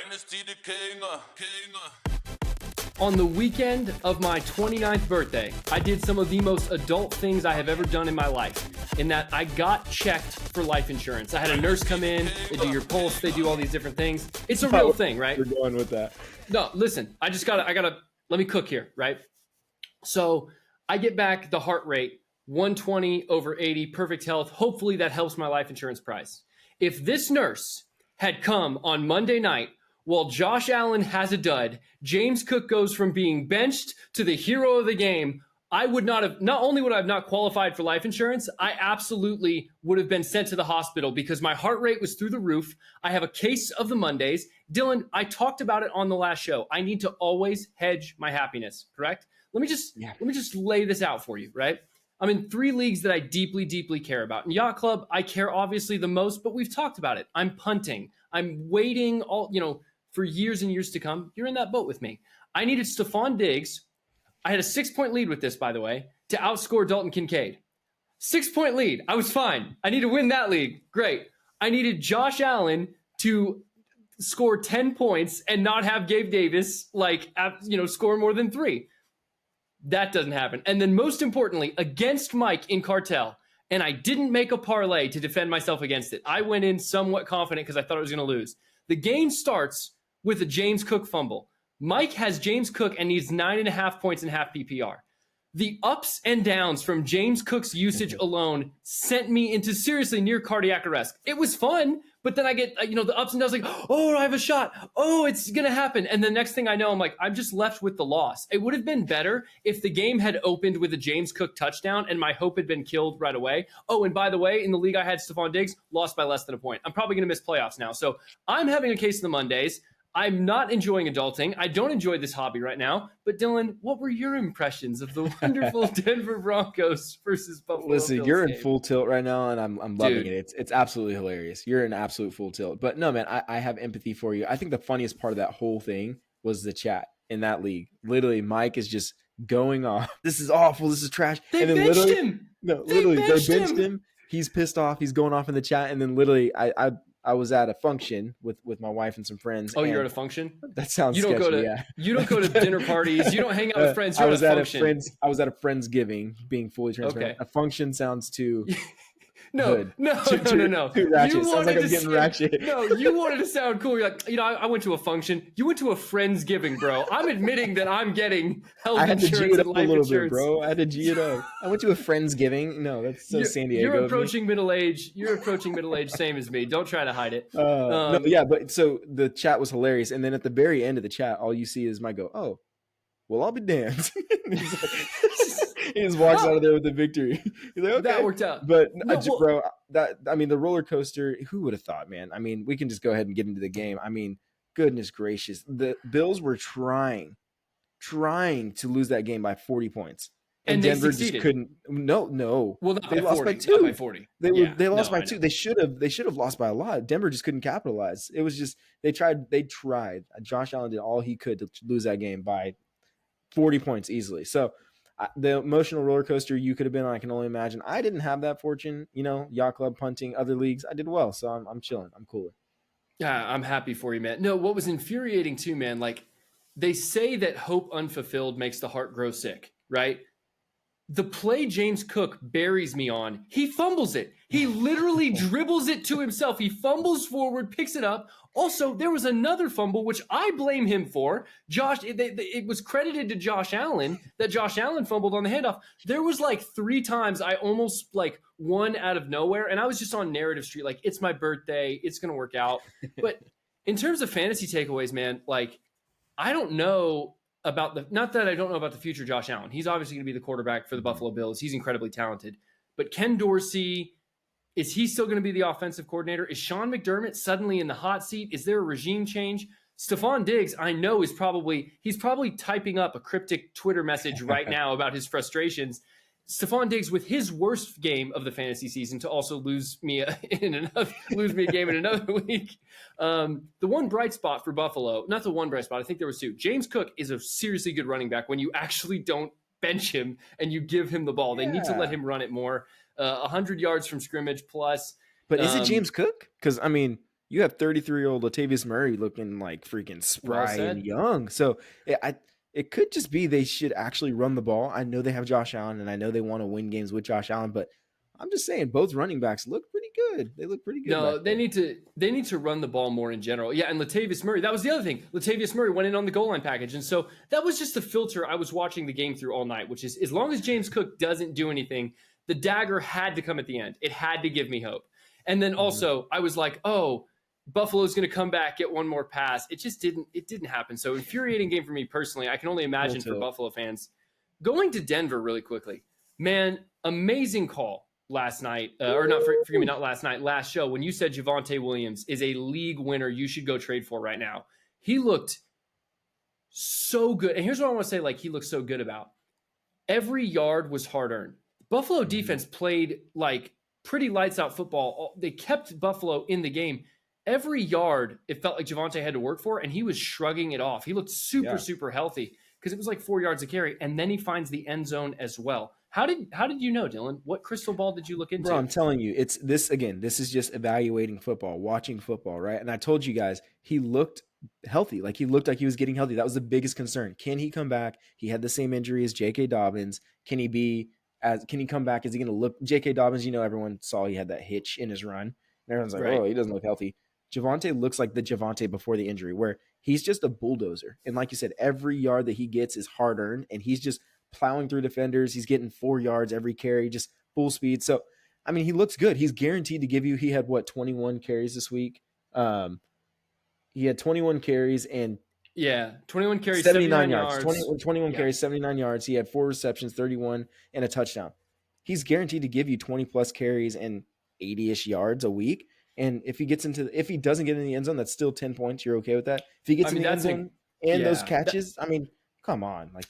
Dynasty the king. On the weekend of my 29th birthday, I did some of the most adult things I have ever done in my life, in that I got checked for life insurance. I had a nurse come in, they do your pulse, they do all these different things. It's a real thing, right? You're going with that. No, listen, I gotta, let me cook here, right? So I get back the heart rate, 120 over 80, perfect health. Hopefully that helps my life insurance price. If this nurse had come on Monday night while Josh Allen has a dud, James Cook goes from being benched to the hero of the game, I would not have, not only would I have not qualified for life insurance, I absolutely would have been sent to the hospital because my heart rate was through the roof. I have a case of the Mondays. Dylan, I talked about it on the last show. I need to always hedge my happiness, correct? Let me just lay this out for you, right? I'm in 3 leagues that I deeply, deeply care about. In Yacht Club, I care obviously the most, but we've talked about it. I'm punting. I'm waiting for years and years to come. You're in that boat with me. I needed Stephon Diggs. I had a 6-point lead with this, by the way, to outscore Dalton Kincaid. 6-point lead. I was fine. I need to win that league. Great. I needed Josh Allen to score 10 points and not have Gabe Davis score more than 3. That doesn't happen. And then most importantly, against Mike in Cartel, and I didn't make a parlay to defend myself against it. I went in somewhat confident because I thought I was going to lose. The game starts with a James Cook fumble. Mike has James Cook and needs 9.5 points in half PPR. The ups and downs from James Cook's usage alone sent me into seriously near cardiac arrest. It was fun, but then I get, the ups and downs like, oh, I have a shot. Oh, it's going to happen. And the next thing I know, I'm like, I'm just left with the loss. It would have been better if the game had opened with a James Cook touchdown and my hope had been killed right away. Oh, and by the way, in the league I had Stephon Diggs, lost by less than a point. I'm probably going to miss playoffs now. So I'm having a case of the Mondays. I'm not enjoying adulting. I don't enjoy this hobby right now. But Dylan, what were your impressions of the wonderful Denver Broncos versus Buffalo Listen, Bills you're game? in full tilt right now, and I'm loving it. It's absolutely hilarious. You're in absolute full tilt. But no, man, I have empathy for you. I think the funniest part of that whole thing was the chat in that league. Literally, Mike is just going off. This is awful. This is trash. They benched him. No, they benched him. He's pissed off. He's going off in the chat, and then literally, I was at a function with my wife and some friends. Oh, you're at a function? That sounds sketchy, yeah. You don't go to dinner parties. You don't hang out with friends. You're at a function. I was at a Friendsgiving, being fully transparent. Okay. A function sounds too No. Too ratchet. You Sounds like I'm getting ratchet. No, you wanted to sound cool. You're like, I went to a function. You went to a Friendsgiving, bro. I'm admitting that I'm getting health I had to G insurance it and up a life little insurance. bit, bro. I had to G it up. I went to a Friendsgiving. No, that's so San Diego. You're approaching middle age. You're approaching middle age, same as me. Don't try to hide it. But so the chat was hilarious. And then at the very end of the chat, all you see is Mike go, oh, well, I'll be damned. He just walks out of there with the victory. He's like, okay. That worked out. But, bro, the roller coaster, who would have thought, man? I mean, we can just go ahead and get into the game. I mean, goodness gracious. The Bills were trying to lose that game by 40 points. And Denver just couldn't. No. Well, not they by lost 40. by 2. Not by 40. They lost by 2. They should have lost by a lot. Denver just couldn't capitalize. It was just they tried. Josh Allen did all he could to lose that game by 40 points easily. So the emotional roller coaster you could have been on, I can only imagine. I didn't have that fortune, Yacht Club, punting, other leagues. I did well, so I'm chilling. I'm cooler. Yeah, I'm happy for you, man. No, what was infuriating too, man, like they say that hope unfulfilled makes the heart grow sick, right? The play James Cook buries me on, he fumbles it. He literally dribbles it to himself. He fumbles forward, picks it up. Also, there was another fumble, which I blame him for. It was credited to Josh Allen that Josh Allen fumbled on the handoff. There was like 3 times I almost won out of nowhere, and I was just on narrative street, like, it's my birthday, it's going to work out. But in terms of fantasy takeaways, man, I don't know about not that I don't know about the future Josh Allen. He's obviously going to be the quarterback for the Buffalo Bills. He's incredibly talented. But Ken Dorsey, is he still going to be the offensive coordinator? Is Sean McDermott suddenly in the hot seat? Is there a regime change? Stephon Diggs, I know, he's probably typing up a cryptic Twitter message right now about his frustrations. Stephon Diggs with his worst game of the fantasy season to also lose me a game in another week. The one bright spot for Buffalo, not the one bright spot, I think there was 2. James Cook is a seriously good running back when you actually don't bench him and you give him the ball. They need to let him run it more. 100 yards from scrimmage plus. But is it James Cook? Because, I mean, you have 33-year-old Latavius Murray looking like freaking Well spry and said. young. So it could just be they should actually run the ball. I know they have Josh Allen, and I know they want to win games with Josh Allen, but I'm just saying both running backs look pretty good. They look pretty good back No, there. they need to run the ball more in general. Yeah, and Latavius Murray, that was the other thing. Latavius Murray went in on the goal line package. And so that was just the filter I was watching the game through all night, which is as long as James Cook doesn't do anything, the dagger had to come at the end. It had to give me hope. And then also I was like, oh, Buffalo's going to come back, get one more pass. It didn't happen. So infuriating game for me personally. I can only imagine for Buffalo fans. Going to Denver really quickly. Man, amazing call last night, or not, forgive me, not last night, last show, when you said Javonte Williams is a league winner you should go trade for right now. He looked so good. And here's what I want to say, like, he looked so good about. Every yard was hard earned. Buffalo defense played like pretty lights out football. They kept Buffalo in the game. Every yard, it felt like Javonte had to work for, and he was shrugging it off. He looked super healthy because it was like 4 yards a carry, and then he finds the end zone as well. How did you know, Dylan? What crystal ball did you look into? Bro, I'm telling you, it's this again. This is just evaluating football, watching football, right? And I told you guys, he looked healthy. Like he looked like he was getting healthy. That was the biggest concern. Can he come back? He had the same injury as J.K. Dobbins. Can he come back? Is he going to look? J.K. Dobbins, everyone saw he had that hitch in his run. And everyone's like, Right. oh, he doesn't look healthy. Javonte looks like the Javonte before the injury, where he's just a bulldozer. And like you said, every yard that he gets is hard earned, and he's just plowing through defenders. He's getting 4 yards every carry, just full speed. So, I mean, he looks good. He's guaranteed to give you, he had 21 carries this week. He had 21 carries and 21 carries, 79 yards. 21 Yeah. carries, 79 yards. He had 4 receptions, 31, and a touchdown. He's guaranteed to give you 20 plus carries and 80-ish yards a week. And if he doesn't get in the end zone, that's still 10 points. You're okay with that? If he gets in the end zone and those catches, come on, like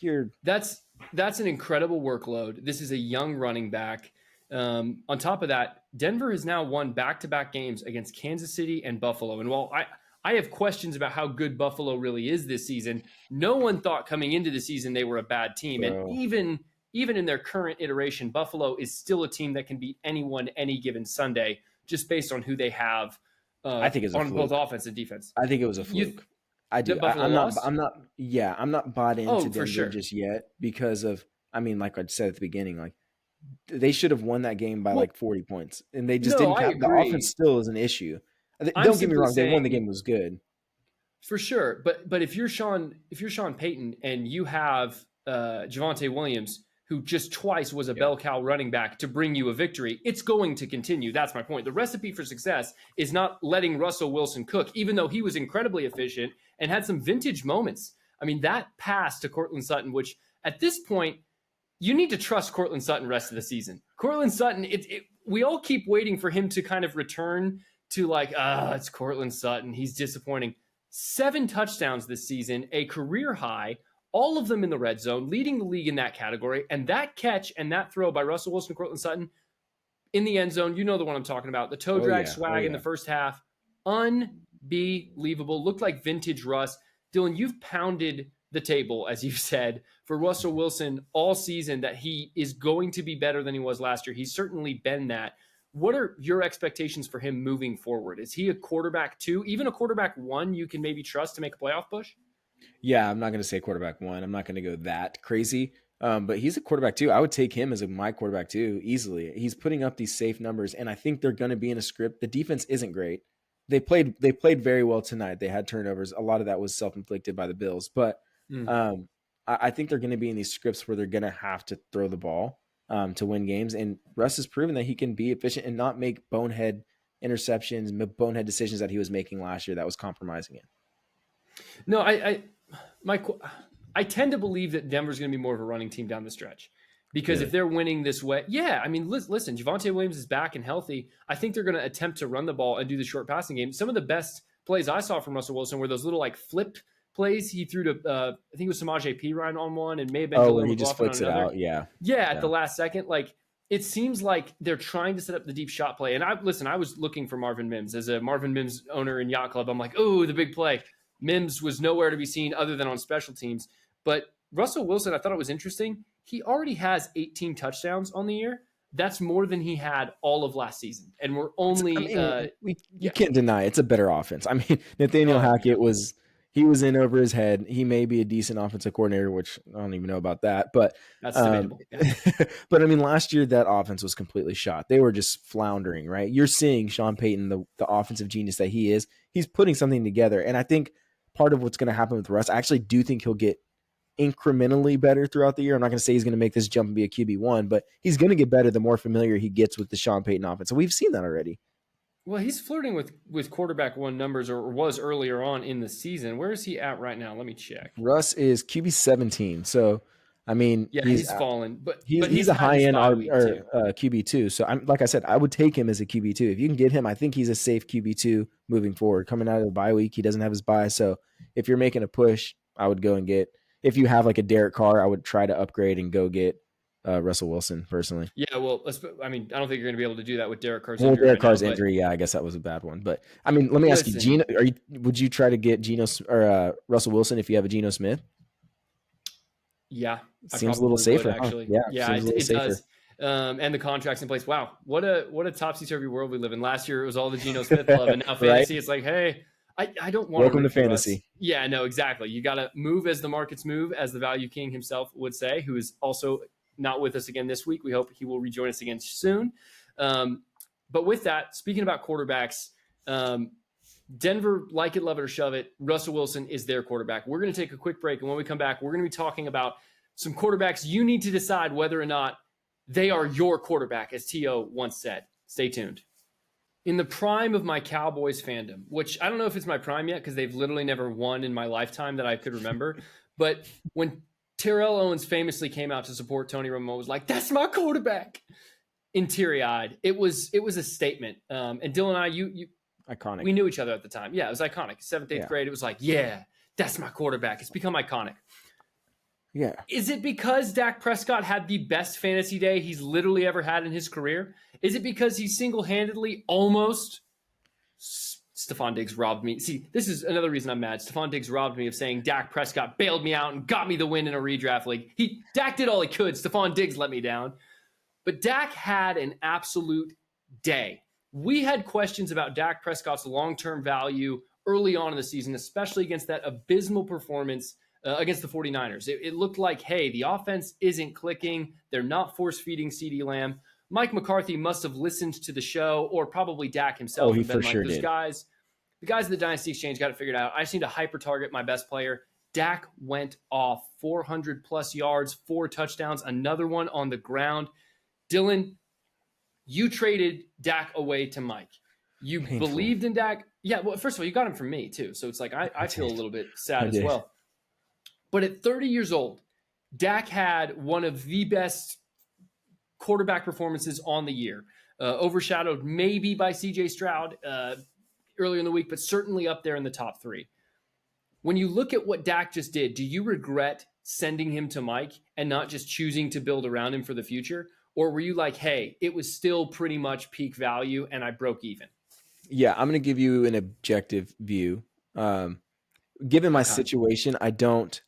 that's an incredible workload. This is a young running back. On top of that, Denver has now won back-to-back games against Kansas City and Buffalo. And while I have questions about how good Buffalo really is this season, no one thought coming into the season they were a bad team. Bro. And even in their current iteration, Buffalo is still a team that can beat anyone any given Sunday, just based on who they have. I think it's on both offense and defense. I think it was a fluke. I do. I'm not bought into Denver just yet because of, like I said at the beginning, like they should have won that game by like 40 points, and they just didn't. The offense still is an issue. Don't get me wrong; they won the game. It was good for sure. But if you're Sean Payton and you have Javonte Williams, who just twice was a bell cow running back to bring you a victory, it's going to continue. That's my point. The recipe for success is not letting Russell Wilson cook, even though he was incredibly efficient and had some vintage moments. I mean, that pass to Courtland Sutton, which at this point, you need to trust Courtland Sutton rest of the season. Courtland Sutton, we all keep waiting for him to kind of return to like, it's Courtland Sutton. He's disappointing. 7 touchdowns this season, a career high, all of them in the red zone, leading the league in that category. And that catch and that throw by Russell Wilson and Courtland Sutton in the end zone, you know the one I'm talking about. The toe drag swag in the first half, unbelievable. Looked like vintage Russ. Dylan, you've pounded the table, as you've said, for Russell Wilson all season that he is going to be better than he was last year. He's certainly been that. What are your expectations for him moving forward? Is he a quarterback 2, even a quarterback 1 you can maybe trust to make a playoff push? Yeah, I'm not going to say quarterback 1. I'm not going to go that crazy. But he's a quarterback 2. I would take him as my quarterback 2 easily. He's putting up these safe numbers, and I think they're going to be in a script. The defense isn't great. They played very well tonight. They had turnovers. A lot of that was self-inflicted by the Bils. But I think they're going to be in these scripts where they're going to have to throw the ball to win games. And Russ has proven that he can be efficient and not make bonehead interceptions, bonehead decisions that he was making last year that was compromising it. No, I tend to believe that Denver's going to be more of a running team down the stretch because if they're winning this way, listen, Javonte Williams is back and healthy. I think they're going to attempt to run the ball and do the short passing game. Some of the best plays I saw from Russell Wilson were those little like flipped plays he threw to, I think it was Samaje Perine on one and may have been where he just flicks it out. At the last second. Like, it seems like they're trying to set up the deep shot play. And I was looking for Marvin Mims as a Marvin Mims owner in Yacht Club. I'm like, oh, the big play. Mims was nowhere to be seen other than on special teams. But Russell Wilson, I thought it was interesting. He already has 18 touchdowns on the year, That's more than he had all of last season. And we're only you can't deny it's a better offense. I mean, Nathaniel Hackett was in over his head. He may be a decent offensive coordinator, which I don't even know about that, but that's debatable. Yeah. But I mean, last year that offense was completely shot. They were just floundering, right? You're seeing Sean Payton, the offensive genius that he is. He's putting something together, and I think part of what's going to happen with Russ, I actually do think he'll get incrementally better throughout the year. I'm not going to say he's going to make this jump and be a QB1, but he's going to get better the more familiar he gets with the Sean Payton offense. So we've seen that already. Well, he's flirting with quarterback one numbers, or was earlier on in the season. Where is he at right now? Let me check. Russ is QB 17. So, I mean, yeah, he's fallen, but he's a high end QB 2. So, like I said, I would take him as a QB 2. If you can get him, I think he's a safe QB 2 moving forward. Coming out of the bye week, he doesn't have his bye. So, if you're making a push, I would go and get. If you have like a Derek Carr, I would try to upgrade and go get Russell Wilson personally. Yeah, well, I mean, I don't think you're going to be able to do that with Derek Carr's injury. Derek Carr's injury, yeah, I guess that was a bad one. But I mean, let me ask you, Geno, would you try to get Geno or Russell Wilson if you have a Geno Smith? Yeah, seems a little safer, actually. Huh? Yeah, it does. And the contract's in place. Wow, what a topsy-turvy world we live in. Last year it was all the Geno Smith love, and now fantasy, right? It's like, hey, I don't want welcome to fantasy. Yeah, no, exactly. You got to move as the markets move, as the Value King himself would say, who is also not with us again this week. We hope he will rejoin us again soon. But with that, speaking about quarterbacks, Denver, like it, love it, or shove it, Russell Wilson is their quarterback. We're going to take a quick break, and when we come back, we're going to be talking about some quarterbacks you need to decide whether or not they are your quarterback, as T.O. once said. Stay tuned. In the prime of my Cowboys fandom, which I don't know if it's my prime yet because they've literally never won in my lifetime that I could remember, but when Terrell Owens famously came out to support Tony Romo, was like, "That's my quarterback," in teary-eyed. It was a statement. And Dylan and I, you iconic. We knew each other at the time. Yeah, it was iconic. 7th, 8th grade. It was like, yeah, that's my quarterback. It's become iconic. Yeah. Is it because Dak Prescott had the best fantasy day he's literally ever had in his career? Is it because he single-handedly almost Stephon Diggs robbed me? See, this is another reason I'm mad. Stephon Diggs robbed me of saying Dak Prescott bailed me out and got me the win in a redraft league. Dak did all he could. Stephon Diggs let me down. But Dak had an absolute day. We had questions about Dak Prescott's long-term value early on in the season, especially against that abysmal performance against the 49ers. It looked like, hey, the offense isn't clicking. They're not force-feeding CeeDee Lamb. Mike McCarthy must have listened to the show, or probably Dak himself. Oh, he for sure did. The guys at the Dynasty Exchange got it figured out. I just need to hyper-target my best player. Dak went off 400-plus yards, 4 touchdowns, another one on the ground. Dylan, you traded Dak away to Mike. You believed in Dak. Yeah, well, first of all, you got him from me, too. So it's like I feel a little bit sad as well. But at 30 years old, Dak had one of the best quarterback performances on the year, overshadowed maybe by C.J. Stroud earlier in the week, but certainly up there in the top 3. When you look at what Dak just did, do you regret sending him to Mike and not just choosing to build around him for the future? Or were you like, hey, it was still pretty much peak value and I broke even? Yeah, I'm going to give you an objective view. Given my situation, I don't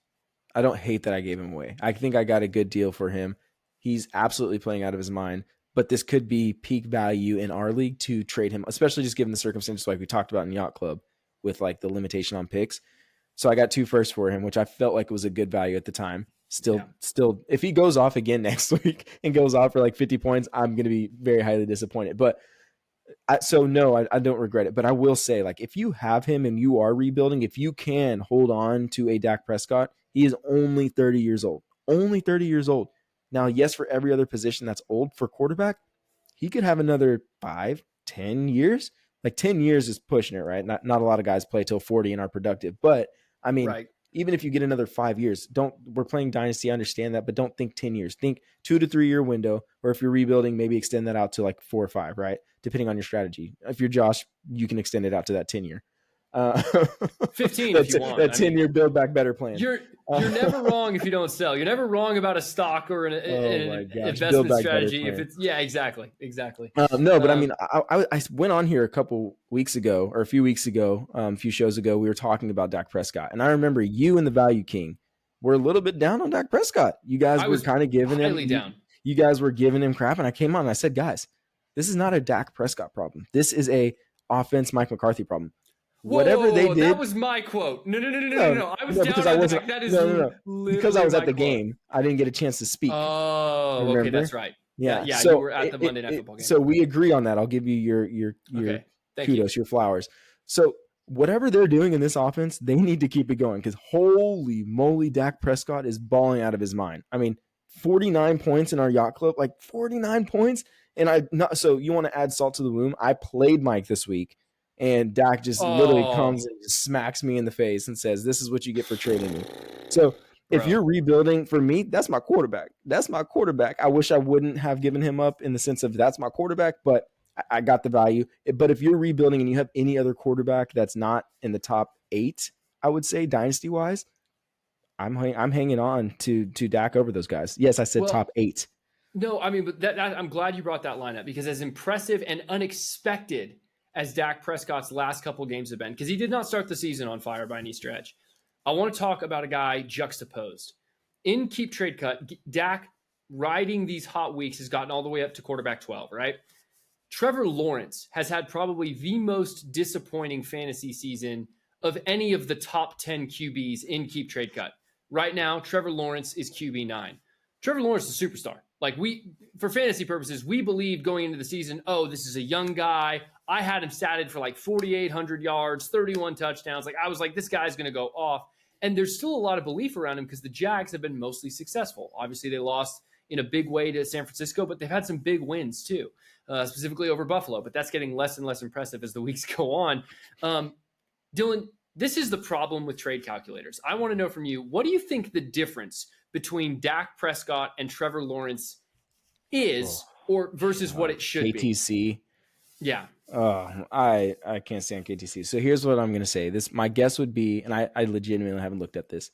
hate that I gave him away. I think I got a good deal for him. He's absolutely playing out of his mind, but this could be peak value in our league to trade him, especially just given the circumstances like we talked about in Yacht Club with like the limitation on picks. So I got 2 firsts for him, which I felt like was a good value at the time. Still, if he goes off again next week and goes off for like 50 points, I'm going to be very highly disappointed. But I don't regret it. But I will say, like, if you have him and you are rebuilding, if you can hold on to a Dak Prescott, he is only 30 years old. Only 30 years old. Now, yes, for every other position that's old for quarterback, he could have another 5, 10 years. Like 10 years is pushing it, right? Not a lot of guys play till 40 and are productive. But I mean, even if you get another 5 years, we're playing Dynasty, I understand that, but don't think 10 years. Think 2 to 3 year window, or if you're rebuilding, maybe extend that out to like 4 or 5, right? Depending on your strategy. If you're Josh, you can extend it out to that 10 year. 15 if you want. That 10-year build back better plan. You're never wrong if you don't sell. You're never wrong about a stock or an investment strategy. If it's exactly. No, but I mean, I went on here a few weeks ago, a few shows ago. We were talking about Dak Prescott, and I remember you and the Value King were a little bit down on Dak Prescott. You guys were kind of giving him down. you guys were giving him crap, and I came on and I said, guys, this is not a Dak Prescott problem. This is a offense Mike McCarthy problem. Whoa, they did. That was my quote. No. I was down on Dak. That is because I was at the game. I didn't get a chance to speak. Oh, remember? Okay, that's right. Yeah. So you were at the Monday Night Football game. So we agree on that. I'll give you your kudos, your flowers. So whatever they're doing in this offense, they need to keep it going because holy moly, Dak Prescott is balling out of his mind. I mean, 49 points in our Yacht Club, like 49 points. And so you want to add salt to the wound? I played Mike this week. And Dak just literally comes and just smacks me in the face and says, this is what you get for trading me. So if you're rebuilding, for me, that's my quarterback. That's my quarterback. I wish I wouldn't have given him up in the sense of that's my quarterback, but I got the value. But if you're rebuilding and you have any other quarterback that's not in the top 8, I would say dynasty-wise, I'm hanging on to Dak over those guys. Yes, I said top 8. No, I mean, but I'm glad you brought that line up because as impressive and unexpected as Dak Prescott's last couple games have been, because he did not start the season on fire by any stretch. I want to talk about a guy juxtaposed. In Keep Trade Cut, Dak riding these hot weeks has gotten all the way up to quarterback 12, right? Trevor Lawrence has had probably the most disappointing fantasy season of any of the top 10 QBs in Keep Trade Cut. Right now, Trevor Lawrence is QB 9. Trevor Lawrence is a superstar. Like for fantasy purposes, we believe going into the season, this is a young guy. I had him statted for like 4,800 yards, 31 touchdowns. Like I was like, this guy's going to go off. And there's still a lot of belief around him because the Jags have been mostly successful. Obviously, they lost in a big way to San Francisco, but they've had some big wins too, specifically over Buffalo. But that's getting less and less impressive as the weeks go on. Dylan, this is the problem with trade calculators. I want to know from you, what do you think the difference between Dak Prescott and Trevor Lawrence is, or versus what it should be? KTC. Yeah. I can't stand KTC. So here's what I'm going to say. My guess would be, and I legitimately haven't looked at this.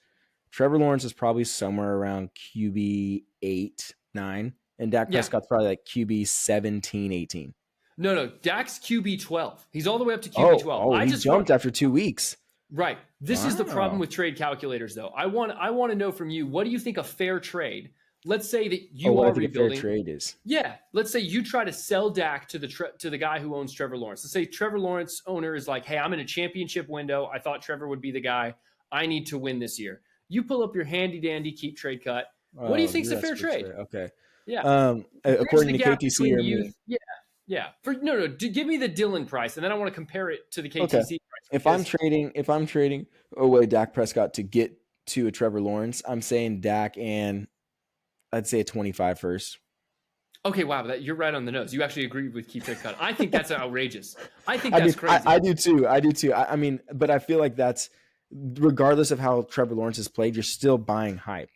Trevor Lawrence is probably somewhere around QB 8, 9, and Dak Prescott's probably like QB 17, 18. No. Dak's QB 12. He's all the way up to QB 12. He jumped after 2 weeks. Right. This is the problem with trade calculators, though. I want to know from you, what do you think a fair trade? Let's say that you are rebuilding. A fair trade is. Yeah. Let's say you try to sell Dak to the guy who owns Trevor Lawrence. Let's say Trevor Lawrence owner is like, hey, I'm in a championship window. I thought Trevor would be the guy. I need to win this year. You pull up your handy dandy Keep Trade Cut. What do you think is a fair trade? Okay. Yeah. According to KTC or me. Yeah. Give me the Dylan price, and then I want to compare it to the KTC price. If I'm trading away Dak Prescott to get to a Trevor Lawrence, I'm saying Dak and I'd say a 25 first. Okay, wow, you're right on the nose. You actually agree with Keep Trade Cut. I think that's outrageous. I think that's crazy. I do too. I mean, but I feel like that's regardless of how Trevor Lawrence has played, you're still buying hype.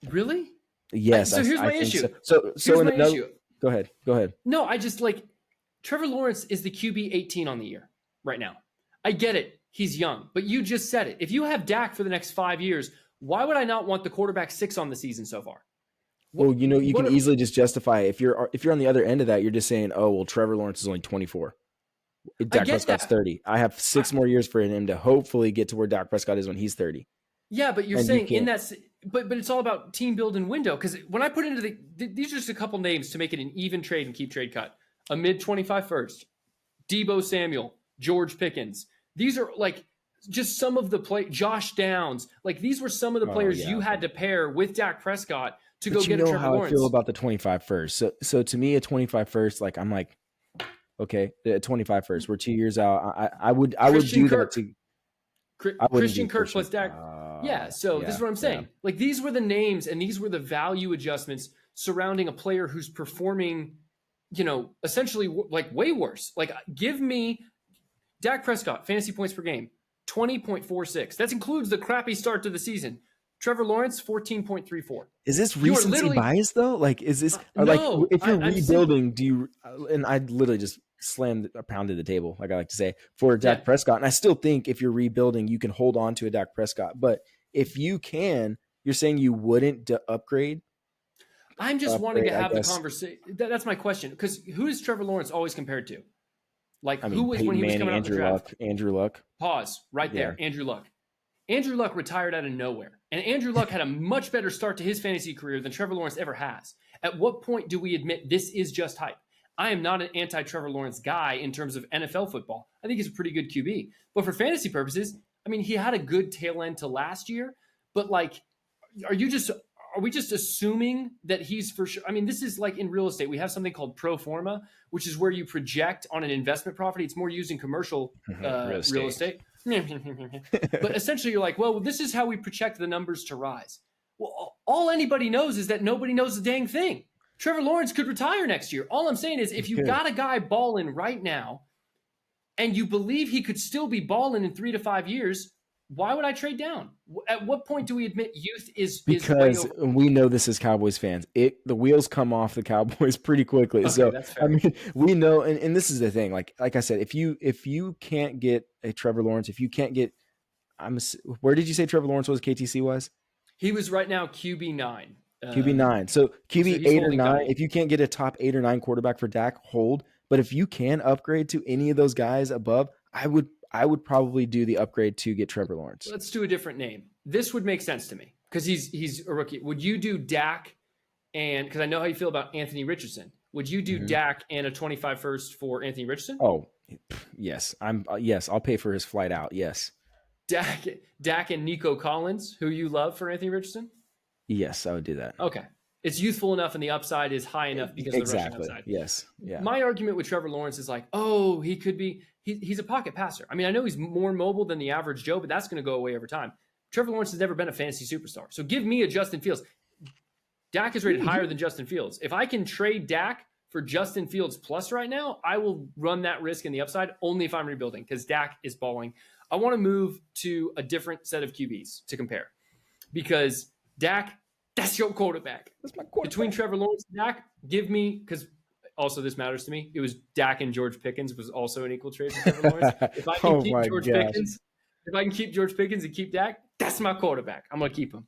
Really? Yes. So here's my issue. So issue. Go ahead. No, I just like Trevor Lawrence is the QB 18 on the year right now. I get it. He's young, but you just said it. If you have Dak for the next 5 years, why would I not want the quarterback 6 on the season so far? Well, you can easily just justify it. If you're on the other end of that, you're just saying, oh, well, Trevor Lawrence is only 24. Dak Prescott's 30. I have 6 more years for him to hopefully get to where Dak Prescott is when he's 30. Yeah, but you're saying in that, but it's all about team building window. Because when I put into these are just a couple names to make it an even trade and Keep Trade Cut. A mid 25 first, Deebo Samuel, George Pickens. These are like just some of the Josh Downs. Like these were some of the players you had to pair with Dak Prescott to go get a Trevor Lawrence. I feel about the 25 first. So to me, a 25 first, like I'm like, okay, a 25 first. We're 2 years out. I would do Kirk. that to Christian Kirk plus Dak. This is what I'm saying. Yeah. Like these were the names and these were the value adjustments surrounding a player who's performing, essentially like way worse. Like give me Dak Prescott, fantasy points per game, 20.46. That includes the crappy start to the season. Trevor Lawrence, 14.34. Is this recency bias though? Like, is this no, like if you're rebuilding? Do you? And I literally just pounded the table, like I like to say, for Dak Prescott. And I still think if you're rebuilding, you can hold on to a Dak Prescott. But if you can, you're saying you wouldn't upgrade. I'm just wanting to have the conversation. That's my question. Because who is Trevor Lawrence always compared to? Like who was when he was coming out of the draft? Andrew Luck. Pause right there. Andrew Luck. Andrew Luck retired out of nowhere. And Andrew Luck had a much better start to his fantasy career than Trevor Lawrence ever has. At what point do we admit this is just hype? I am not an anti-Trevor Lawrence guy in terms of NFL football. I think he's a pretty good QB. But for fantasy purposes, I mean, he had a good tail end to last year. But like, are we just assuming that he's for sure? I mean, this is like in real estate. We have something called pro forma, which is where you project on an investment property. It's more used in commercial real estate. But essentially, you're like, well, this is how we project the numbers to rise. Well, all anybody knows is that nobody knows the dang thing. Trevor Lawrence could retire next year. All I'm saying is if you got a guy balling right now and you believe he could still be balling in 3 to 5 years, why would I trade down? At what point do we admit youth is because we know this as Cowboys fans. The wheels come off the Cowboys pretty quickly. Okay, so that's fair. I mean, we know, and this is the thing. Like I said, if you can't get a Trevor Lawrence, if you can't get, where did you say Trevor Lawrence was? KTC was? He was right now QB9. QB9. So QB 8 or 9. If you can't get a top 8 or 9 quarterback for Dak, hold. But if you can upgrade to any of those guys above, I would probably do the upgrade to get Trevor Lawrence. Let's do a different name. This would make sense to me because he's a rookie. Would you do Dak and because I know how you feel about Anthony Richardson? Would you do Dak and a 25 first for Anthony Richardson? Oh, yes. I'll pay for his flight out. Yes. Dak and Nico Collins, who you love for Anthony Richardson? Yes, I would do that. Okay. It's youthful enough and the upside is high enough because of the rushing upside. Yes. Yeah. My argument with Trevor Lawrence is like, oh, he could be he's a pocket passer. I mean, I know he's more mobile than the average Joe, but that's going to go away over time. Trevor Lawrence has never been a fantasy superstar. So give me a Justin Fields. Dak is rated higher than Justin Fields. If I can trade Dak for Justin Fields plus right now, I will run that risk in the upside only if I'm rebuilding because Dak is balling. I want to move to a different set of QBs to compare because Dak, that's your quarterback. That's my quarterback. Between Trevor Lawrence and Dak, give me, because also this matters to me, it was Dak and George Pickens was also an equal trade for Trevor Lawrence. If I can keep George Pickens and keep Dak, that's my quarterback. I'm going to keep him.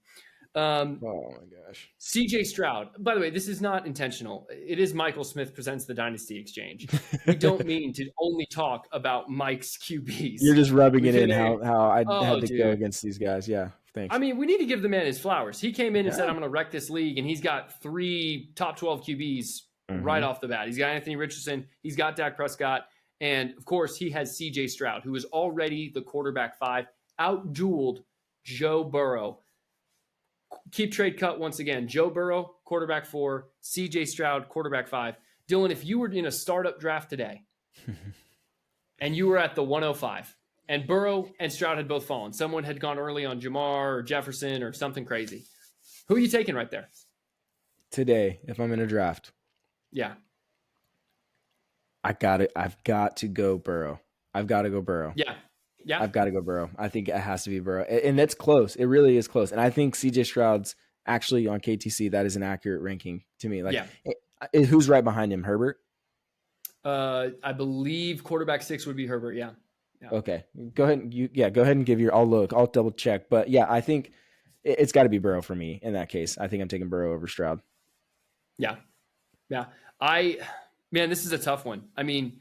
Oh my gosh. CJ Stroud. By the way, this is not intentional. It is Michael Smith presents the Dynasty Exchange. We don't mean to only talk about Mike's QBs. You're just rubbing it in how I had to go against these guys. Yeah. Thanks. I mean, we need to give the man his flowers. He came in and said, I'm going to wreck this league. And he's got 3 top 12 QBs right off the bat. He's got Anthony Richardson. He's got Dak Prescott. And of course, he has CJ Stroud, who is already the quarterback 5, out-dueled Joe Burrow. Keep trade cut once again. Joe Burrow, quarterback 4, CJ Stroud, quarterback 5. Dylan, if you were in a startup draft today and you were at the 105 and Burrow and Stroud had both fallen, someone had gone early on Jamar or Jefferson or something crazy, who are you taking right there? Today, if I'm in a draft. Yeah. I've got to go Burrow. I've got to go Burrow. Yeah. Yeah. I've got to go Burrow. I think it has to be Burrow. And that's close. It really is close. And I think CJ Stroud's actually on KTC. That is an accurate ranking to me. Like, who's right behind him? Herbert? I believe quarterback 6 would be Herbert. Yeah. Okay. Go ahead. Go ahead and give your, I'll double check. But yeah, I think it's got to be Burrow for me in that case. I think I'm taking Burrow over Stroud. Yeah. Yeah. Man, this is a tough one. I mean,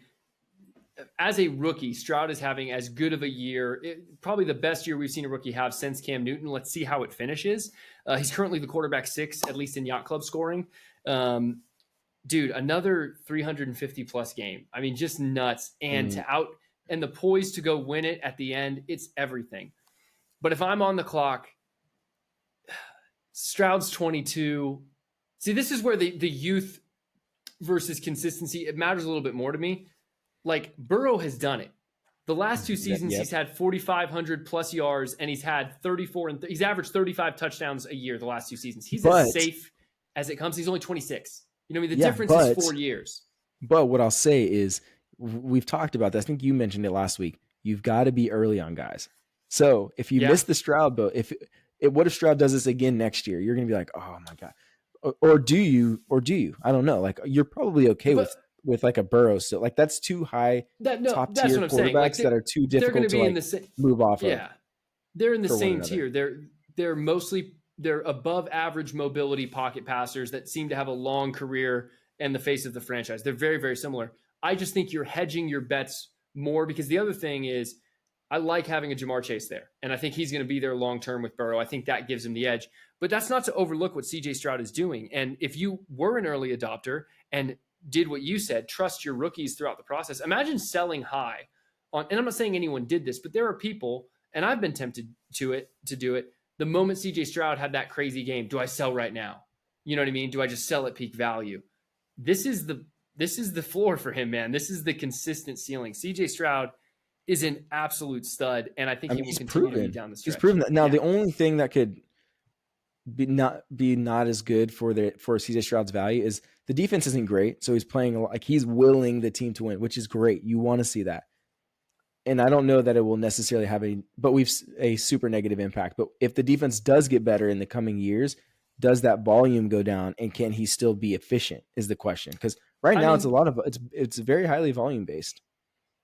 as a rookie, Stroud is having as good of a year, probably the best year we've seen a rookie have since Cam Newton. Let's see how it finishes. He's currently the quarterback 6, at least in Yacht Club scoring. Dude, another 350-plus game. I mean, just nuts. And and the poise to go win it at the end, it's everything. But if I'm on the clock, Stroud's 22. See, this is where the youth versus consistency, it matters a little bit more to me. Like, Burrow has done it. The last 2 seasons, he's had 4,500 plus yards, and he's had 34 and he's averaged 35 touchdowns a year the last 2 seasons. He's as safe as it comes. He's only 26. You know, I mean, the difference is 4 years. But what I'll say is, we've talked about this. I think you mentioned it last week. You've got to be early on guys. So if you miss the Stroud boat, what if Stroud does this again next year? You're going to be like, oh my God. Or do you? I don't know. Like, you're probably okay with like a Burrow still. Like, that's too high top tier quarterbacks that are too difficult to move off of. Yeah. They're in the same tier. They're above average mobility pocket passers that seem to have a long career and the face of the franchise. They're very, very similar. I just think you're hedging your bets more because the other thing is I like having a Jamar Chase there, and I think he's going to be there long term with Burrow. I think that gives him the edge. But that's not to overlook what CJ Stroud is doing. And if you were an early adopter and did what you said, trust your rookies throughout the process. Imagine selling high on, and I'm not saying anyone did this, but there are people, and I've been tempted to do it. The moment CJ Stroud had that crazy game, do I sell right now? You know what I mean? Do I just sell at peak value? This is the floor for him, man. This is the consistent ceiling. CJ Stroud is an absolute stud, and I think he will continue to be down the stretch. He's proven that. Now, the only thing that could be not as good for CJ Stroud's value is the defense isn't great, so he's playing like he's willing the team to win, which is great. You want to see that, and I don't know that it will necessarily have a super negative impact. But if the defense does get better in the coming years, does that volume go down, and can he still be efficient? Is the question, because right now it's very highly volume based.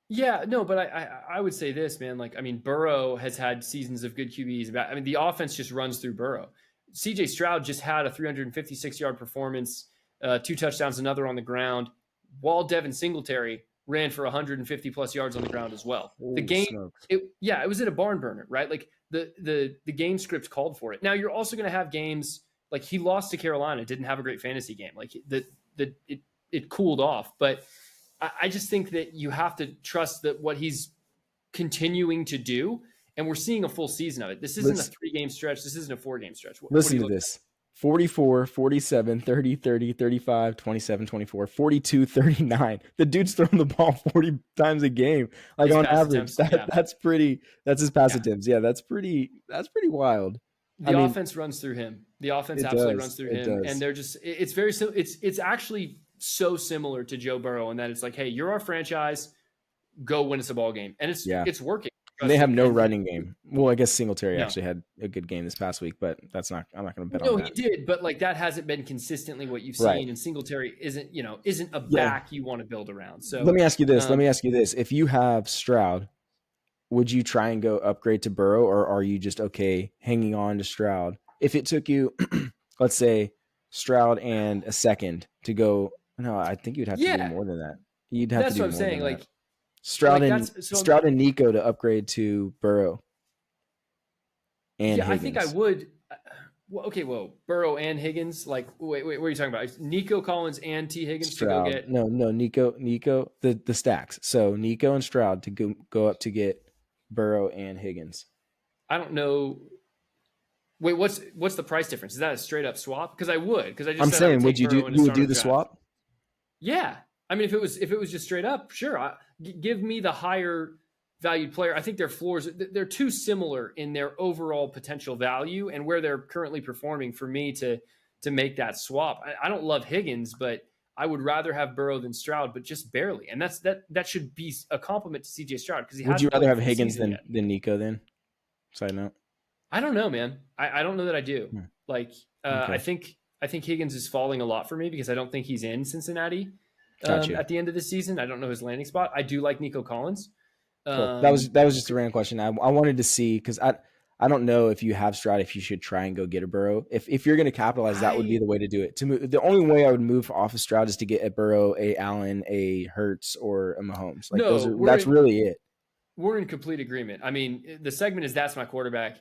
Yeah, no, but I would say this, man. Like, I mean, Burrow has had seasons of good QBs. I mean, the offense just runs through Burrow. CJ Stroud just had a 356-yard performance, 2 touchdowns, another on the ground, while Devin Singletary ran for 150-plus yards on the ground as well. The game, it was in a barn burner, right? Like, the game script called for it. Now, you're also going to have games, like he lost to Carolina, didn't have a great fantasy game. Like, it cooled off, but I just think that you have to trust that what he's continuing to do, and we're seeing a full season of it. This isn't a 3-game stretch. This isn't a 4-game stretch. Listen to this. 44, 47, 30, 30, 35, 27, 24, 42, 39. The dude's throwing the ball 40 times a game. Like his on average, that's his pass attempts. Yeah, that's pretty wild. The offense runs through him. The offense absolutely runs through him. And they're just, it's very, it's actually so similar to Joe Burrow in that it's like, hey, you're our franchise, go win us a ball game. And it's working. And they have no running game. Well, I guess Singletary actually had a good game this past week, but I'm not going to bet on that. No, he did, but like that hasn't been consistently what you've seen. And Singletary isn't a back you want to build around. So let me ask you this. If you have Stroud, would you try and go upgrade to Burrow, or are you just okay hanging on to Stroud? If it took you, let's say, Stroud and a second to go, no, I think you'd have to do more than that. You'd have to do more than that. That's what I'm saying. Like Stroud and Nico to upgrade to Burrow. And Higgins. I think I would. Burrow and Higgins. Like, wait, what are you talking about? Nico Collins and T Higgins Stroud. To go get? No, Nico. The stacks. So Nico and Stroud to go up to get Burrow and Higgins. I don't know. Wait, what's the price difference? Is that a straight up swap? Because I would. I'm saying, would you do the swap? Yeah. I mean, if it was just straight up, sure. Give me the higher valued player. I think their floors, they're too similar in their overall potential value and where they're currently performing for me to make that swap. I don't love Higgins, but I would rather have Burrow than Stroud, but just barely. And that should be a compliment to CJ Stroud because would you rather have Higgins than Nico then? Side note. I don't know, man. I don't know that I do. Okay. I think Higgins is falling a lot for me because I don't think he's in Cincinnati. At the end of the season, I don't know his landing spot. I do like Nico Collins. Cool. That was just a random question. I wanted to see because I don't know if you have Stroud if you should try and go get a Burrow. If you're going to capitalize, that would be the way to do it. The only way I would move off of Stroud is to get a Burrow, a Allen, a Hurts, or a Mahomes. That's really it. We're in complete agreement. I mean, the segment is that's my quarterback.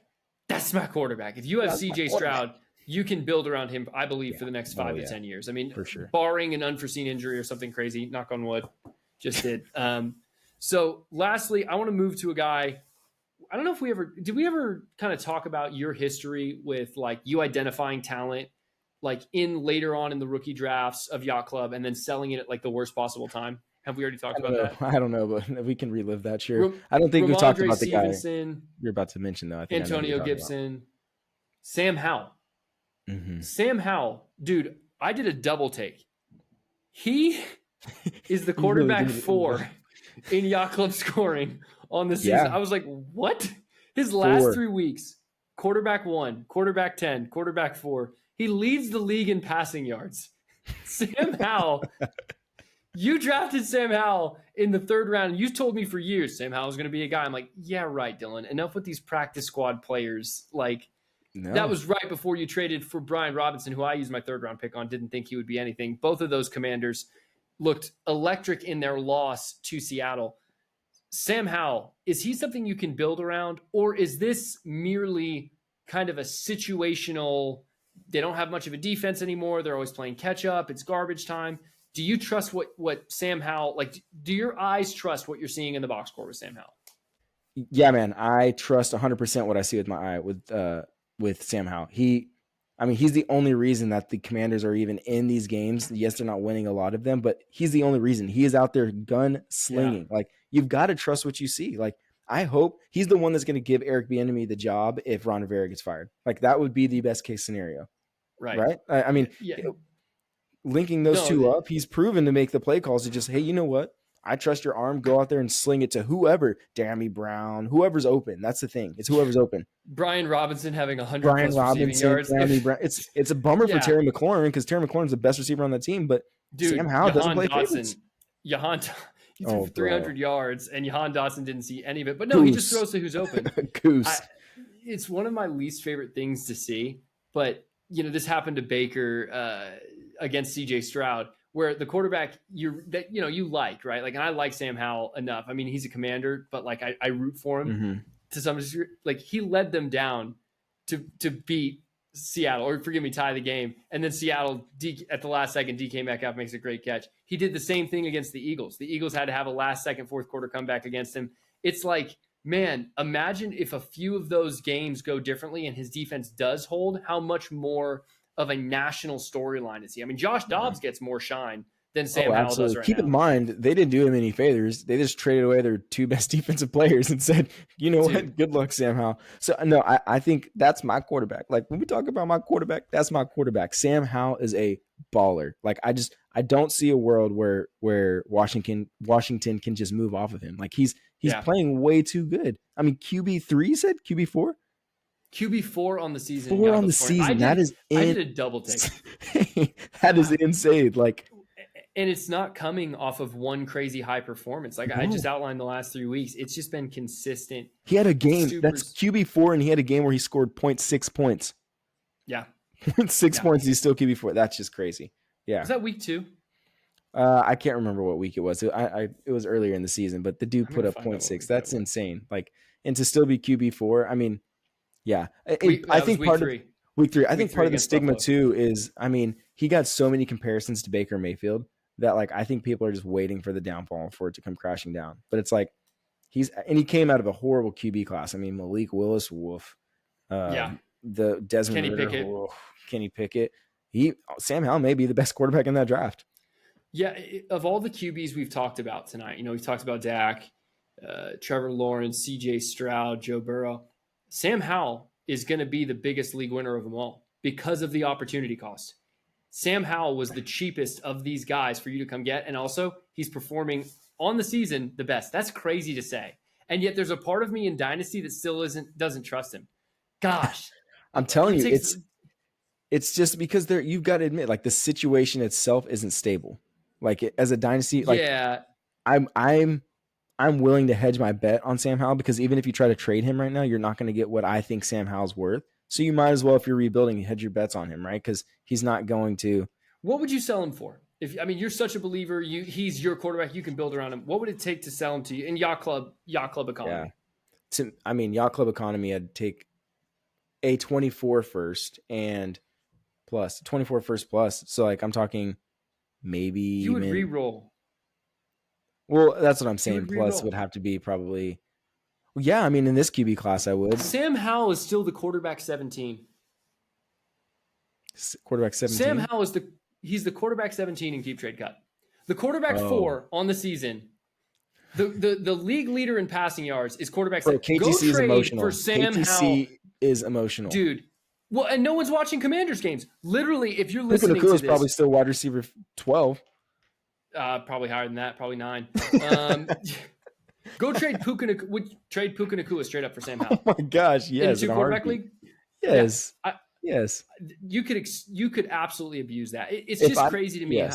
That's my quarterback. If you have CJ Stroud, you can build around him, I believe, for the next 5 to 10 years. I mean, for sure. Barring an unforeseen injury or something crazy, knock on wood, just did. So lastly, I want to move to a guy. I don't know if did we ever kind of talk about your history with like you identifying talent, like in later on in the rookie drafts of Yacht Club and then selling it at like the worst possible time? Have we already talked about that? I don't know, but we can relive that. Sure. I don't think we've talked about the guy you're about to mention though. I think Antonio Gibson, Sam Howell. Mm-hmm. Sam Howell, dude, I did a double take. He is the quarterback really 4 in Yacht Club scoring on the season. I was like, what? His last 3 weeks, quarterback 1, quarterback 10, quarterback 4. He leads the league in passing yards. Sam Howell, you drafted Sam Howell in the 3rd round. You told me for years Sam Howell's going to be a guy. I'm like, yeah, right, Dylan. Enough with these practice squad players. Like, no. That was right before you traded for Brian Robinson, who I used my 3rd round pick on. Didn't think he would be anything. Both of those Commanders looked electric in their loss to Seattle. Sam Howell, is he something you can build around, or is this merely kind of a situational? They don't have much of a defense anymore. They're always playing catch up. It's garbage time. Do you trust what Sam Howell, like, do your eyes trust what you're seeing in the box score with Sam Howell? Yeah, man, I trust 100% what I see with my eye with Sam Howell. He's the only reason that the Commanders are even in these games. Yes, they're not winning a lot of them, but he's the only reason. He is out there gun slinging. Yeah. Like, you've got to trust what you see. Like, I hope he's the one that's going to give Eric Bieniemy the job if Ron Rivera gets fired. Like, that would be the best case scenario. Right? I mean, linking those two up, he's proven to make the play calls to just, hey, you know what? I trust your arm. Go out there and sling it to whoever, Dammy Brown, whoever's open. That's the thing. It's whoever's open. Brian Robinson having 100 plus receiving yards. Brown. It's a bummer for Terry McLaurin because Terry McLaurin's the best receiver on that team, but dude, Sam Howell doesn't play favorites. He threw 300 yards, and Jahan Dotson didn't see any of it. But no, he just throws to who's open. Goose. It's one of my least favorite things to see. But, this happened to Baker against C.J. Stroud, where the quarterback you like, right? Like, and I like Sam Howell enough. I mean, he's a Commander, but like I root for him to some degree. Like, he led them down to beat Seattle, or forgive me, tie the game. And then Seattle, at the last second, DK Metcalf makes a great catch. He did the same thing against the Eagles. The Eagles had to have a last second, fourth quarter comeback against him. It's like, man, imagine if a few of those games go differently and his defense does hold, how much more of a national storyline is he? I mean, Josh Dobbs gets more shine than Sam Howell does right Keep now. In mind, they didn't do him any favors. They just traded away their two best defensive players and said, you know what? Good luck, Sam Howell. So, no, I think that's my quarterback. Like, when we talk about my quarterback, that's my quarterback. Sam Howell is a baller. Like, I don't see a world where Washington can just move off of him. Like, he's playing way too good. I mean, QB3, you said? QB4? QB4 on the season. 4 on the season. I did a double take. That is insane. Like, and it's not coming off of one crazy high performance. Like, I just outlined the last 3 weeks. It's just been consistent. He had a game that's QB4, and he had a game where he scored 0.6 points. Yeah. 0.6 points. He's still QB4. That's just crazy. Yeah. Was that week 2? I can't remember what week it was. It was earlier in the season, but the dude put up 0.6. That's insane. Like, and to still be QB4, I mean, yeah. I think part of week 3. I think part of the stigma too is, I mean, he got so many comparisons to Baker Mayfield that, like, I think people are just waiting for the downfall for it to come crashing down. But it's like he came out of a horrible QB class. I mean, Malik Willis, woof. The Desmond Ridder, Kenny Pickett. Sam Howell may be the best quarterback in that draft. Yeah, of all the QBs we've talked about tonight, we've talked about Dak, Trevor Lawrence, C.J. Stroud, Joe Burrow. Sam Howell is going to be the biggest league winner of them all because of the opportunity cost. Sam Howell was the cheapest of these guys for you to come get, and also he's performing on the season the best. That's crazy to say, and yet there's a part of me in Dynasty that still doesn't trust him. Gosh, I'm telling you, it's just because you've got to admit, like, the situation itself isn't stable. Like, as a Dynasty, like, I'm willing to hedge my bet on Sam Howell because even if you try to trade him right now, you're not going to get what I think Sam Howell's worth. So you might as well, if you're rebuilding, hedge your bets on him, right? Because he's not going to. What would you sell him for? You're such a believer. He's your quarterback. You can build around him. What would it take to sell him to you in Yacht Club economy? Yeah. Yacht Club economy, I'd take a 24 first and plus 24 first plus. So, like, I'm talking maybe you would re-roll. Well, that's what I'm saying. Plus would have to be probably. Well, yeah, I mean, in this QB class, I would. Sam Howell is still the quarterback 17. Quarterback 17. Sam Howell he's the quarterback 17 in keep trade cut. The quarterback 4 on the season. The league leader in passing yards is quarterback 7. KTC is emotional. For Sam Howell is emotional, dude. Well, and no one's watching Commanders games. Literally, if you're listening to this, probably still wide receiver 12. Probably higher than that. Probably 9. Go trade Puka Nacua straight up for Sam Howell. Oh my gosh, yes. In a 2-quarterback league? Yes. Yeah, yes. You could absolutely abuse that. It's just crazy to me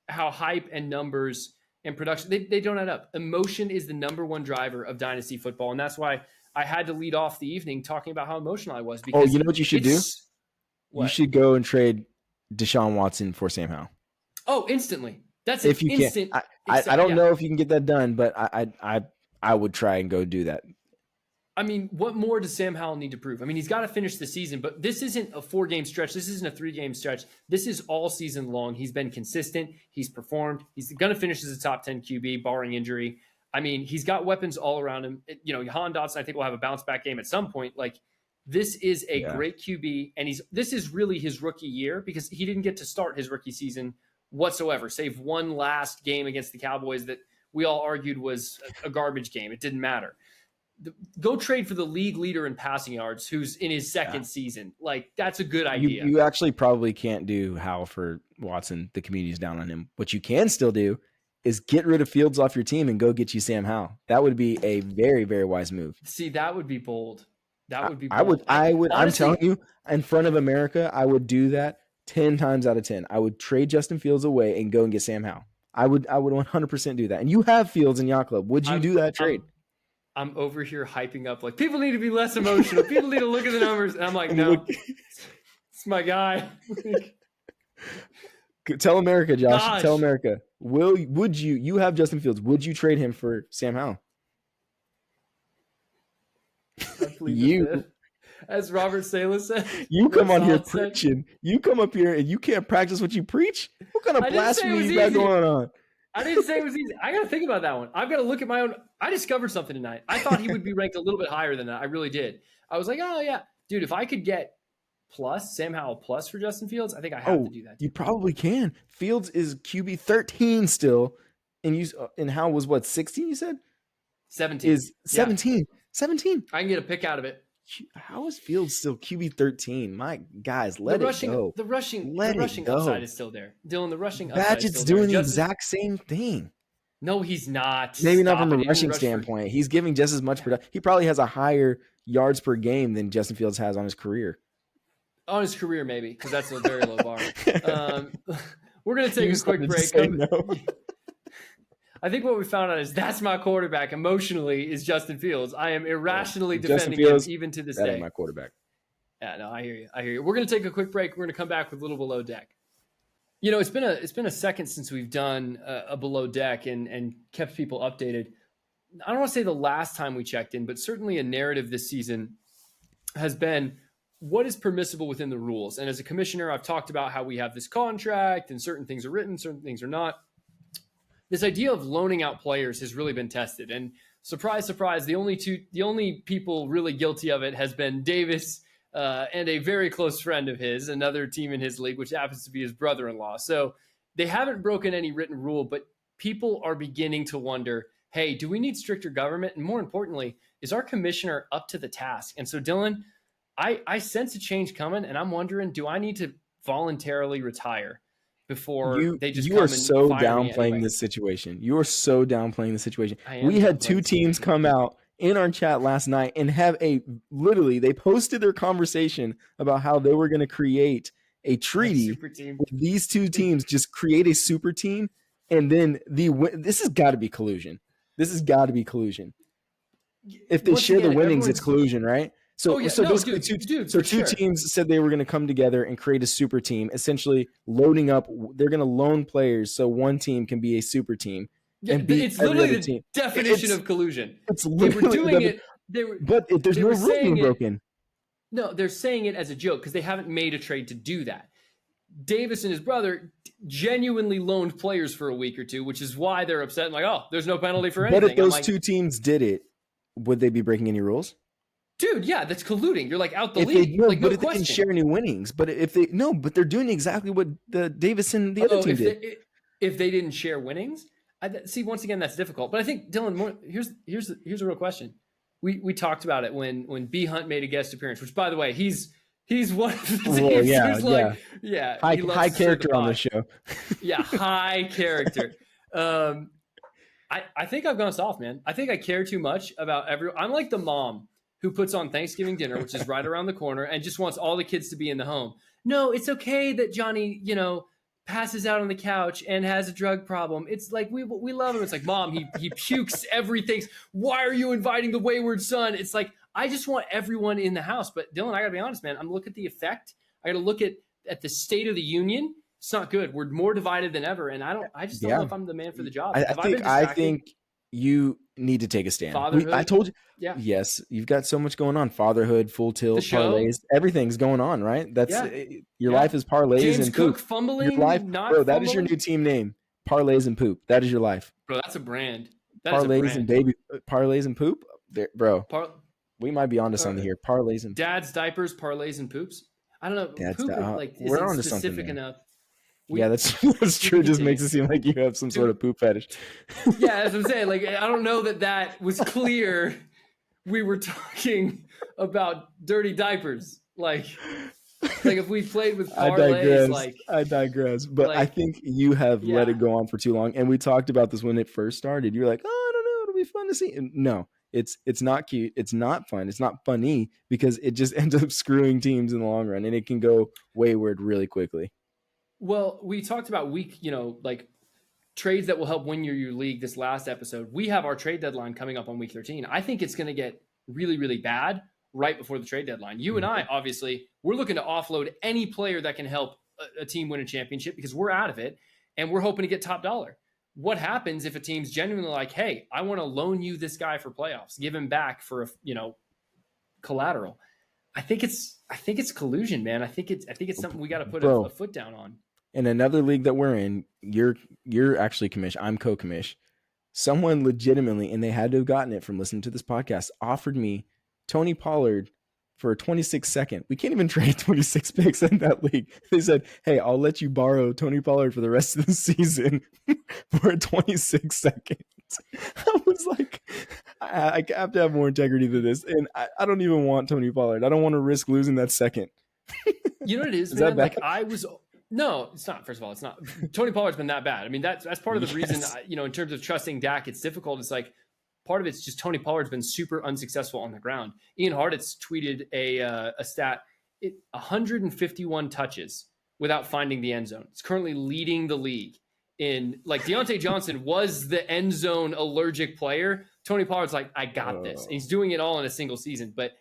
how hype and numbers and production, they don't add up. Emotion is the number one driver of Dynasty football. And that's why I had to lead off the evening talking about how emotional I was. Because you know what you should do? What? You should go and trade Deshaun Watson for Sam Howell. Oh, instantly. That's if you instant. can. I don't know if you can get that done, but I I would try and go do that. I mean, what more does Sam Howell need to prove? I mean, he's got to finish the season, but this isn't a 4-game stretch. This isn't a 3-game stretch. This is all season long. He's been consistent. He's performed. He's going to finish as a top 10 QB, barring injury. I mean, he's got weapons all around him. You know, Jahan Dotson, I think, will have a bounce back game at some point. Like, this is a great QB, and this is really his rookie year because he didn't get to start his rookie season whatsoever, save one last game against the Cowboys that we all argued was a garbage game. It didn't matter. Go trade for the league leader in passing yards who's in his second season. Like, that's a good idea. You actually probably can't do Howell for Watson. The community's down on him. What you can still do is get rid of Fields off your team and go get you Sam Howell. That would be a very, very wise move. See, that would be bold. That would be bold. I would. Honestly, I'm telling you, in front of America, I would do that 10 times out of 10. I would trade Justin Fields away and go and get Sam Howell. I would 100% do that. And you have Fields in Yacht Club. Would you do that trade? I'm over here hyping up like people need to be less emotional. People need to look at the numbers. And I'm like, no, it's my guy. Tell America, Josh. Gosh. Tell America. Would you have Justin Fields? Would you trade him for Sam Howell? You, as Robert Salas said, you come on here preaching. You come up here and you can't practice what you preach. What kind of blasphemy you got going on? I didn't say it was easy. I got to think about that one. I've got to look at my own. I discovered something tonight. I thought he would be ranked a little bit higher than that. I really did. I was like, oh, yeah. Dude, if I could get Sam Howell plus for Justin Fields, I think I have to do that. You probably can. Fields is QB 13 still. And Howell was what, 16 you said? 17. Is 17. Yeah. 17. I can get a pick out of it. How is Fields still QB 13? My guys, let it go. The rushing upside is still there. Dylan, the rushing upside is still doing there. the exact same thing. No, he's not. Maybe not from a rushing standpoint. He's giving just as much production. He probably has a higher yards per game than Justin Fields has on his career. On his career, maybe, because that's a very low bar. We're going to take a quick break. I think what we found out is that's my quarterback emotionally is Justin Fields. I am irrationally defending him even to this day. That ain't my quarterback. Yeah, no, I hear you. We're going to take a quick break. We're going to come back with a little below deck. You know, it's been a second since we've done a below deck and kept people updated. I don't want to say the last time we checked in, but certainly a narrative this season has been what is permissible within the rules. And as a commissioner, I've talked about how we have this contract and certain things are written, certain things are not. This idea of loaning out players has really been tested. And surprise, surprise, the only people really guilty of it has been Davis and a very close friend of his, another team in his league, which happens to be his brother-in-law. So they haven't broken any written rule, but people are beginning to wonder, hey, do we need stricter government? And more importantly, is our commissioner up to the task? And so, Dylan, I sense a change coming, and I'm wondering, do I need to voluntarily retire before they just you are so downplaying this situation. You are so downplaying the situation. We had two teams come out in our chat last night and have they posted their conversation about how they were going to create a treaty with these two teams, just create a super team. And then this has got to be collusion. If they share the winnings, it's collusion, right? So two teams said they were going to come together and create a super team, essentially loading up. They're going to loan players so one team can be a super team. Yeah, it's literally the definition of collusion. It's literally but there's no rule being broken. No, they're saying it as a joke because they haven't made a trade to do that. Davis and his brother genuinely loaned players for a week or two, which is why they're upset and like, oh, there's no penalty for anything. But if those two teams did it, would they be breaking any rules? Dude, yeah, that's colluding. You're like out the league. But if they didn't share any winnings, but they're doing exactly what the Davis and the other team did. If they didn't share winnings, see, once again, that's difficult. But I think, Dylan, here's a real question. We talked about it when B Hunt made a guest appearance, which, by the way, he's one of the teams. High character on the show. Yeah, high character. I think I've gone soft, man. I think I care too much about everyone. I'm like the mom who puts on Thanksgiving dinner, which is right around the corner, and just wants all the kids to be in the home. No, it's okay that Johnny, passes out on the couch and has a drug problem. It's like, we love him. It's like, Mom, he pukes everything. Why are you inviting the wayward son? It's like, I just want everyone in the house. But Dylan, I gotta be honest, man, I'm looking at the effect. I gotta look at the state of the union. It's not good. We're more divided than ever. And I just don't know if I'm the man for the job. I think you need to take a stand. Fatherhood. I told you. Yeah. Yes, you've got so much going on. Fatherhood, full tilt, The show. parlays, everything's going on, right? That's your life is parlays James and Cook poop. fumbling, Your life, not bro. fumbling. That is your new team name. Parlays and poop. That is your life. Bro, that's a brand. That Parlays is a and brand. parlays and poop, bro. We might be onto something here. Parlays and dad's diapers, parlays and poops. I don't know. Dad's poop we're isn't onto specific something, enough. Yeah, that's true. It just makes it seem like you have some sort of poop fetish. Yeah, that's what I'm saying. Like, I don't know that was clear. We were talking about dirty diapers. Like if we played with parlays, I digress. But I think you have let it go on for too long. And we talked about this when it first started. You're like, oh, I don't know, it'll be fun to see. And no, it's not cute. It's not fun. It's not funny because it just ends up screwing teams in the long run, and it can go wayward really quickly. Well, we talked about trades that will help win your league this last episode. We have our trade deadline coming up on week 13. I think it's going to get really, really bad right before the trade deadline. You and I, obviously, we're looking to offload any player that can help a team win a championship because we're out of it and we're hoping to get top dollar. What happens if a team's genuinely like, hey, I want to loan you this guy for playoffs, give him back for collateral? I think it's collusion, man. I think it's something we got to put a foot down on. In another league that we're in, you're actually commish. I'm co-commish. Someone legitimately, and they had to have gotten it from listening to this podcast, offered me Tony Pollard for a 26 second. We can't even trade 26 picks in that league. They said, hey, I'll let you borrow Tony Pollard for the rest of the season for a 26 seconds. I was like, I have to have more integrity than this. And I don't even want Tony Pollard. I don't want to risk losing that second. You know what it is, man? Like no, it's not. First of all, it's not. Tony Pollard's been that bad. I mean, that's part of the reason, in terms of trusting Dak, it's difficult. It's like part of it's just Tony Pollard's been super unsuccessful on the ground. Ian Hartitz tweeted a stat, 151 touches without finding the end zone. It's currently leading the league in Deontay Johnson was the end zone allergic player. Tony Pollard's like, I got this. And he's doing it all in a single season. But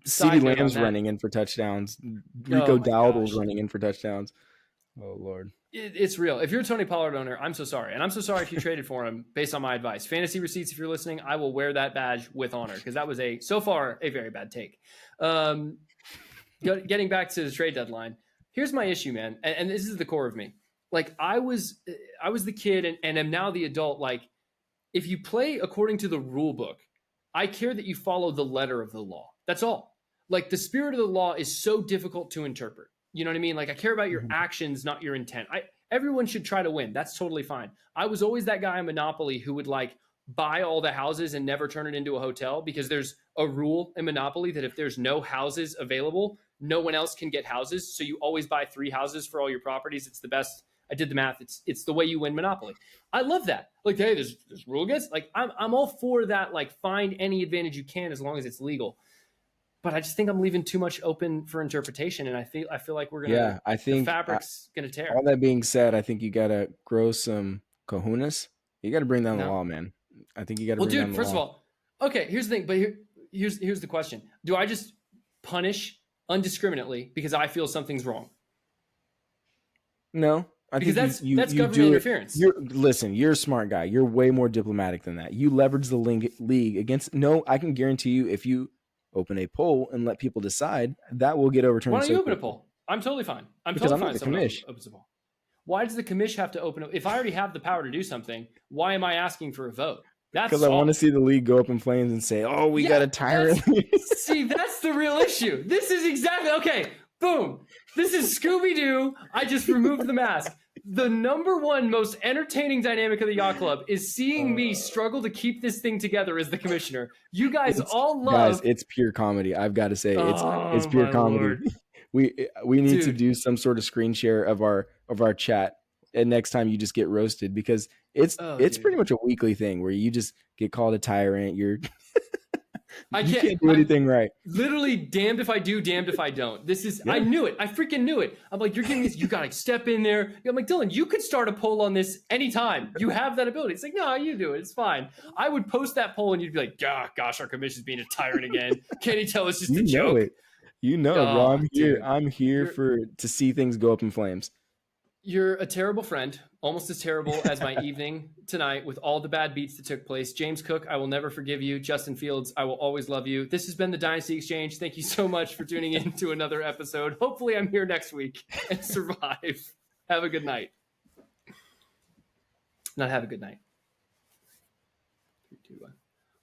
CeeDee Lamb's running in for touchdowns. Rico Dowdle's running in for touchdowns. Oh, Lord. It's real. If you're a Tony Pollard owner, I'm so sorry. And I'm so sorry if you traded for him based on my advice. Fantasy Receipts, if you're listening, I will wear that badge with honor because that was so far a very bad take. Getting back to the trade deadline, here's my issue, man. And this is the core of me. I was the kid and am now the adult. If you play according to the rule book, I care that you follow the letter of the law. That's all. The spirit of the law is so difficult to interpret. You know what I mean? I care about your actions, not your intent. Everyone should try to win. That's totally fine. I was always that guy in Monopoly who would buy all the houses and never turn it into a hotel because there's a rule in Monopoly that if there's no houses available, no one else can get houses. So you always buy 3 houses for all your properties. It's the best. I did the math. It's the way you win Monopoly. I love that. Hey, there's rule against. I'm all for that. Find any advantage you can as long as it's legal. But I just think I'm leaving too much open for interpretation, and I feel like we're gonna. Yeah, I think the fabric's gonna tear. All that being said, I think you gotta grow some kahunas. You gotta bring down the law, man. I think you gotta. Well, bring down the first law. of all, okay. Here's the thing, but here's the question: do I just punish indiscriminately because I feel something's wrong? No. Because that's government interference. You're a smart guy. You're way more diplomatic than that. You leverage the league against. No, I can guarantee you, if you open a poll and let people decide, that will get overturned. Why don't you open a poll? I'm totally fine. Because I'm not the commish. Opens a poll. Why does the commish have to open it? If I already have the power to do something, why am I asking for a vote? That's because I want to see the league go up in flames and say, "Oh, we got a tyrant." See, that's the real issue. This is exactly okay. Boom. This is Scooby-Doo. I just removed the mask. The number one most entertaining dynamic of the Yacht Club is seeing me struggle to keep this thing together as the commissioner. You guys all love. Guys, it's pure comedy. I've got to say, it's pure comedy. Lord. We need to do some sort of screen share of our chat, and next time you just get roasted because it's pretty much a weekly thing where you just get called a tyrant. You can't do anything right. Literally, damned if I do, damned if I don't. This is, I knew it. I freaking knew it. I'm like, you're getting this. You got to step in there. I'm like, Dylan, you could start a poll on this anytime. You have that ability. It's like, no, you do it. It's fine. I would post that poll and you'd be like, gosh, our commission's being a tyrant again. Can't you tell it's just a joke? You know, bro. I'm here to see things go up in flames. You're a terrible friend, almost as terrible as my evening tonight with all the bad beats that took place. James Cook, I will never forgive you. Justin Fields, I will always love you. This has been the Dynasty Exchange. Thank you so much for tuning in to another episode. Hopefully I'm here next week and survive. Have a good night. Not have a good night. 3, 2, 1.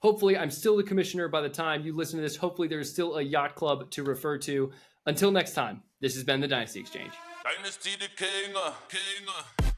Hopefully I'm still the commissioner by the time you listen to this. Hopefully there's still a yacht club to refer to. Until next time, this has been the Dynasty Exchange. Dynasty the king.